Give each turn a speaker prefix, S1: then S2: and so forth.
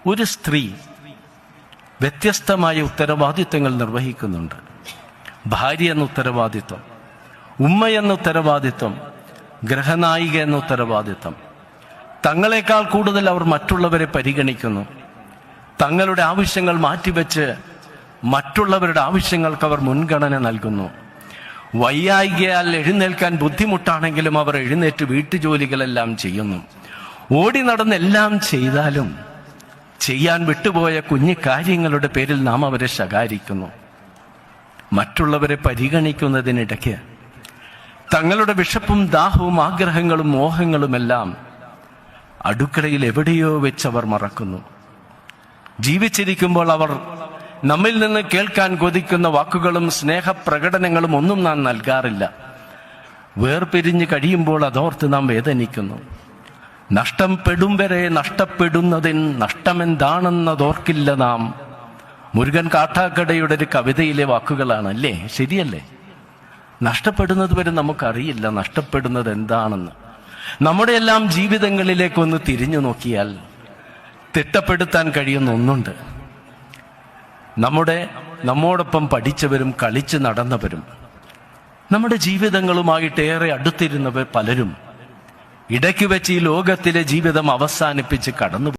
S1: ഒരു സ്ത്രീ വ്യത്യസ്തമായ ഉത്തരവാദിത്വങ്ങൾ നിർവഹിക്കുന്നുണ്ട്. ഭാര്യ എന്ന ഉത്തരവാദിത്വം, ഉമ്മ എന്ന ഉത്തരവാദിത്വം, ഗൃഹനായിക എന്ന ഉത്തരവാദിത്വം. തങ്ങളെക്കാൾ കൂടുതൽ അവർ മറ്റുള്ളവരെ പരിഗണിക്കുന്നു. തങ്ങളുടെ ആവശ്യങ്ങൾ മാറ്റിവെച്ച് മറ്റുള്ളവരുടെ ആവശ്യങ്ങൾക്ക് അവർ മുൻഗണന നൽകുന്നു. വയ്യായികയാൽ എഴുന്നേൽക്കാൻ ബുദ്ധിമുട്ടാണെങ്കിലും അവർ എഴുന്നേറ്റ് വീട്ടുജോലികളെല്ലാം ചെയ്യുന്നു. ഓടി നടന്നെല്ലാം ചെയ്താലും ചെയ്യാൻ വിട്ടുപോയ കുഞ്ഞു കാര്യങ്ങളുടെ പേരിൽ നാം അവരെ ശകാരിക്കുന്നു. മറ്റുള്ളവരെ പരിഗണിക്കുന്നതിനിടയ്ക്ക് തങ്ങളുടെ വിശപ്പും ദാഹവും ആഗ്രഹങ്ങളും മോഹങ്ങളുമെല്ലാം അടുക്കളയിൽ എവിടെയോ വെച്ചവർ മറക്കുന്നു. ജീവിച്ചിരിക്കുമ്പോൾ അവർ നമ്മിൽ നിന്ന് കേൾക്കാൻ കൊതിക്കുന്ന വാക്കുകളും സ്നേഹപ്രകടനങ്ങളും ഒന്നും നാം നൽകാറില്ല. വേർപിരിഞ്ഞ് കഴിയുമ്പോൾ അതോർത്ത് നാം വേദനിക്കുന്നു. നഷ്ടം പെടും വരെ നഷ്ടപ്പെടുന്നതിൻ നഷ്ടമെന്താണെന്നതോർക്കില്ല നാം. മുരുകൻ കാട്ടാക്കടയുടെ ഒരു കവിതയിലെ വാക്കുകളാണ്, അല്ലേ? ശരിയല്ലേ? നഷ്ടപ്പെടുന്നത് വരെ നമുക്കറിയില്ല നഷ്ടപ്പെടുന്നത് എന്താണെന്ന്. നമ്മുടെ എല്ലാം ജീവിതങ്ങളിലേക്കൊന്ന് തിരിഞ്ഞു നോക്കിയാൽ തിട്ടപ്പെടുത്താൻ കഴിയുന്ന ഒന്നുണ്ട്. നമ്മോടൊപ്പം പഠിച്ചവരും കളിച്ച് നടന്നവരും നമ്മുടെ ജീവിതങ്ങളുമായിട്ട് ഏറെ അടുത്തിരുന്നവർ പലരും ഇടയ്ക്ക് വെച്ച് ഈ ലോകത്തിലെ ജീവിതം അവസാനിപ്പിച്ച് കടന്നു